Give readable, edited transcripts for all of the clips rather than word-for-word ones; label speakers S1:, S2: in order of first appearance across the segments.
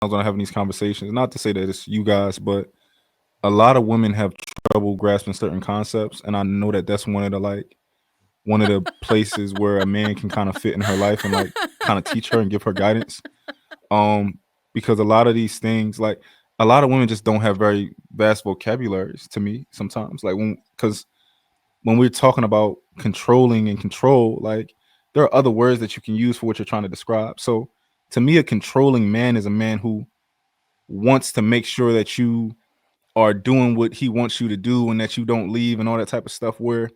S1: when I'm having these conversations, not to say that it's you guys, but a lot of women have trouble grasping certain concepts, and I know that that's one of the places where a man can kind of fit in her life and like kind of teach her and give her guidance. Um, because a lot of these things, like a lot of women just don't have very vast vocabularies to me sometimes. Like because when we're talking about controlling and control, like there are other words that you can use for what you're trying to describe. So to me, a controlling man is a man who wants to make sure that you are doing what he wants you to do and that you don't leave and all that type of stuff. Where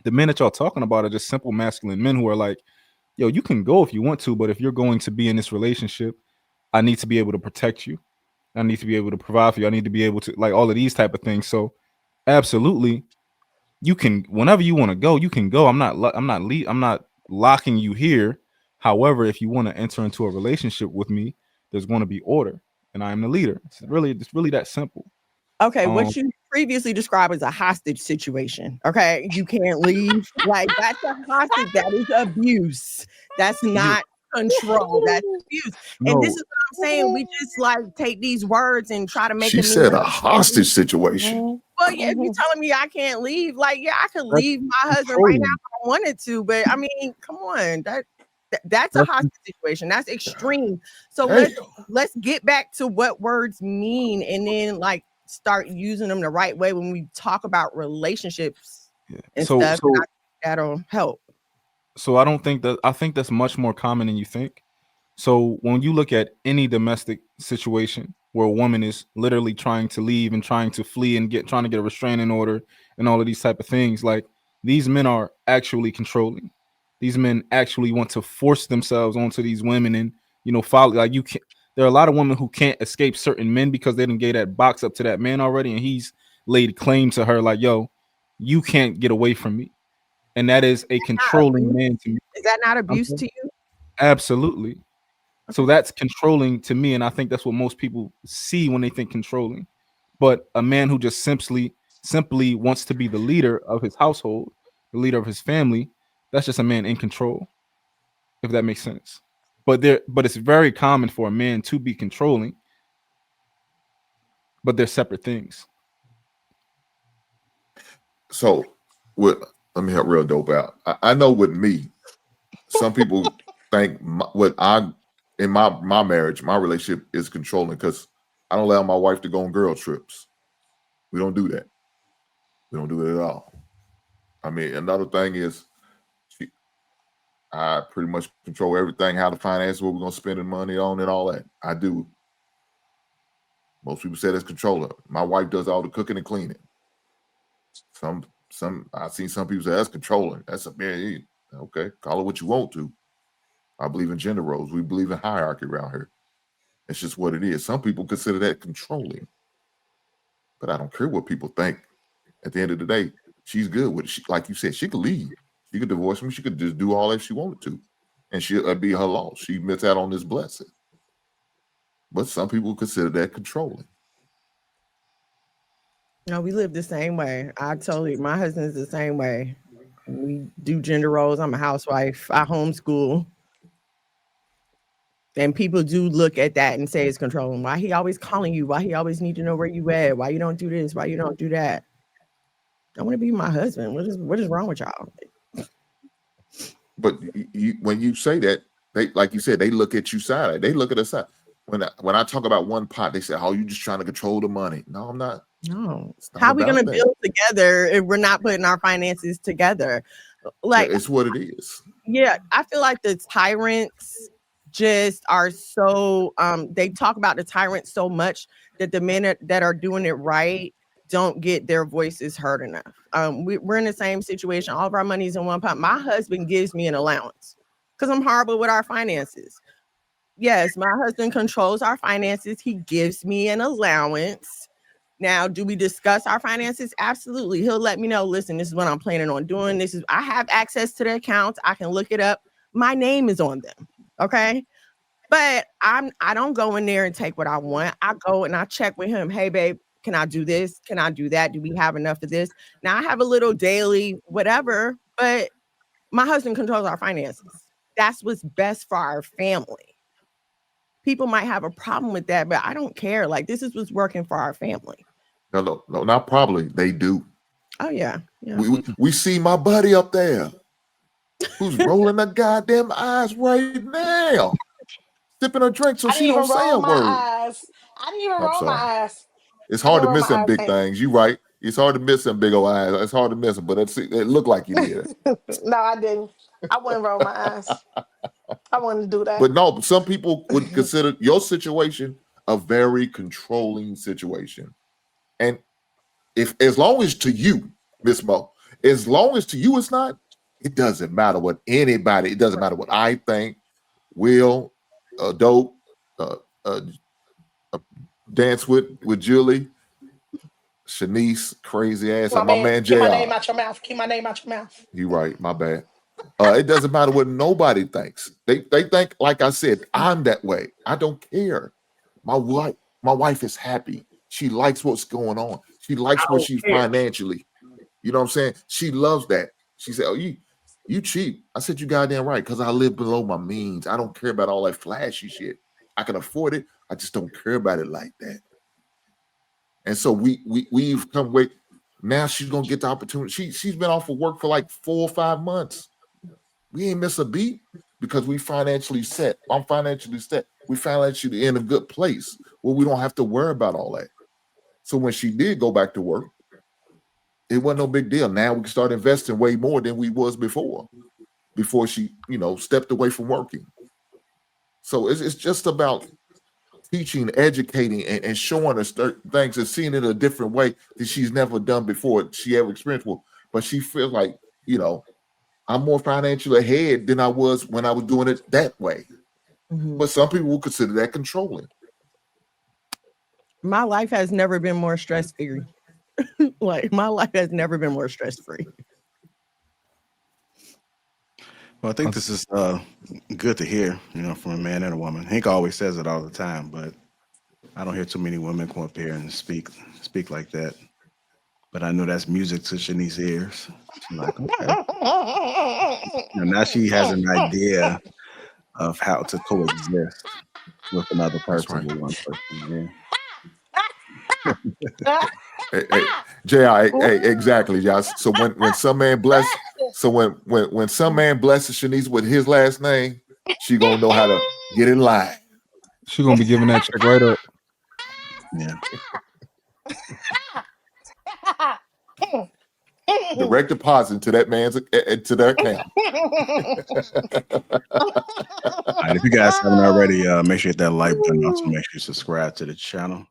S1: the men that y'all talking about are just simple masculine men who are like, yo, you can go if you want to, but if you're going to be in this relationship, I need to be able to protect you. I need to be able to provide for you. I need to be able to like all of these type of things. So absolutely, you can whenever you want to go, you can go. I'm not locking you here. However, if you want to enter into a relationship with me, there's going to be order, and I am the leader. It's really that simple.
S2: Okay,
S1: Um,
S2: what you previously described as a hostage situation. Okay, you can't leave. Like that's a hostage. That is abuse. That's
S1: yeah,
S2: not control. That's abuse. And this
S1: no,
S2: is what I'm saying. We just like take these words and try to make
S3: She
S2: them mean
S3: said a
S2: what they
S3: hostage
S2: mean.
S3: situation.
S2: Well, yeah, if you're telling me I can't leave, like, yeah, I could
S1: that's
S2: leave my husband right now
S1: controlling.
S2: if I wanted to, but I mean, come on, that's a
S1: That's
S2: hostage situation. That's extreme. So
S3: Damn.
S2: let's get back to what words mean, and then like start using them the right way when we talk about relationships
S1: yeah.
S2: and stuff. And I
S1: So
S2: think that'll help.
S1: I don't think that I think that's much more common than you think. So when you look at any domestic situation where a woman is literally trying to leave and trying to flee and trying to get a restraining order and all of these type of things, like these men are actually controlling. These men actually want to force themselves onto these women and follow like you can't there are a lot of women who can't escape certain men because they didn't get that box up to that man already and he's laid claim to her like, yo, you can't get away from me. And that is a
S2: Not
S1: controlling
S2: abuse.
S1: man to me.
S2: Is that not
S1: I'm
S2: abuse
S1: sorry?
S2: to you?
S1: Absolutely. So
S2: Okay.
S1: that's controlling to me, and I think that's what most people see when they think controlling. But a man who just simply wants to be the leader of his household, the leader of his family, that's just a man in control, if that makes sense. But it's very common for a man to be controlling, but they're separate things.
S3: So, with let me help real dope out. I know with me, some people think what I in my marriage, my relationship is controlling because I don't allow my wife to go on girl trips. We don't do that. We don't do it at all. I mean, another thing is she, I pretty much control everything, how to finance, what we're gonna spend the money on, and all that. I do. Most people say that's controller. My wife does all the cooking and cleaning. Some I've seen some people say that's controlling. That's a man. Okay, call it what you want to. I believe in gender roles. We believe in hierarchy around here. It's just what it is. Some people consider that controlling, but I don't care what people think. At the end of the day, she's good with it. Like you said, she could leave. She could divorce me. She could just do all that she wanted to, and she'll be her loss. She missed out on this blessing. But some people consider that controlling.
S2: No, we live the same way. I totally, my husband's the same way. We do gender roles. I'm a housewife. I homeschool. And people do look at that and say it's controlling. Why he always calling you? Why he always need to know where you at? Why you don't do this? Why you don't do that? I want to be my husband. What is wrong with y'all?
S3: But when you say that, they like you said, they look at you side. They look at us side. When I talk about one pot, they say, "Oh, you just trying to control the money." No, I'm not.
S2: No.
S3: It's not
S2: How are we
S3: about
S2: gonna
S3: that.
S2: build together if we're not putting our finances together?
S3: Yeah,
S2: Like,
S3: it's what it is.
S2: yeah, I feel like the tyrants just are so they talk about the tyrants so much that the men that are doing it right don't get their voices heard enough. We're in the same situation. All of our money's in one pot. My husband gives me an allowance because I'm horrible with our finances. Yes, my husband controls our finances. He gives me an allowance. Now, do we discuss our finances? Absolutely. He'll let me know, listen, this is what I'm planning on doing. This is I have access to the accounts. I can look it up. My name is on them. Okay. But I don't go in there and take what I want. I go and I check with him. Hey babe, can I do this? Can I do that? Do we have enough of this? Now I have a little daily whatever, but my husband controls our finances. That's what's best for our family. people might have a problem with that, but I don't care. Like, this is what's working for our family.
S3: No, not probably. They do.
S2: Oh yeah.
S3: We see my buddy up there who's rolling the goddamn eyes right now, sipping a drink so she don't say a word.
S4: I didn't even roll my eyes.
S3: It's hard to miss them big things. You right. It's hard to miss them big old eyes. It's hard to miss them, but it looked like you did.
S4: No, I didn't. I wouldn't roll my eyes. I wouldn't do that.
S3: But no, some people would consider your situation a very controlling situation. And as long as to you, Miss Mo, as long as to you it's not, it doesn't matter what anybody, it doesn't matter what I think, Will, Dope, Dance with Julie, Shanice, crazy ass, my man JR.
S4: Keep my name out your mouth. Keep my name out your mouth.
S3: You right, my bad. It doesn't matter what nobody thinks. They think, like I said, I'm that way. I don't care. My wife is happy. She likes what's going on. She likes where she's financially. You know what I'm saying? She loves that. She said, "Oh, you cheap." I said, "You goddamn right, because I live below my means. I don't care about all that flashy shit. I can afford it. I just don't care about it like that." And so we've come way. Now she's gonna get the opportunity. She's been off of work for like 4 or 5 months. We ain't miss a beat because we financially set. I'm financially set. We financially in a good place where we don't have to worry about all that. So when she did go back to work, it wasn't no big deal. Now we can start investing way more than we was before she, stepped away from working. So it's just about teaching, educating, and showing her things and seeing it a different way that she's never done before, she ever experienced with. But she feels like, I'm more financially ahead than I was when I was doing it that way. Mm-hmm. But some people will consider that controlling.
S2: My life has never been more stress-free. Like, my life has never been more stress-free.
S5: Well, I think this is good to hear, from a man and a woman. Hank always says it all the time, but I don't hear too many women come up here and speak like that. But I know that's music to Shanice's ears. She's like, okay. And now she has an idea of how to coexist with another person, right. With one person. Yeah.
S3: Hey, JR, exactly, y'all. So when some man bless, when some man blesses Shanice with his last name, she gonna know how to get in line.
S1: She gonna be giving that check right up.
S5: Yeah.
S3: Direct deposit to that man's to their account.
S5: All right, if you guys haven't already, make sure you hit that like button. Also, make sure you subscribe to the channel.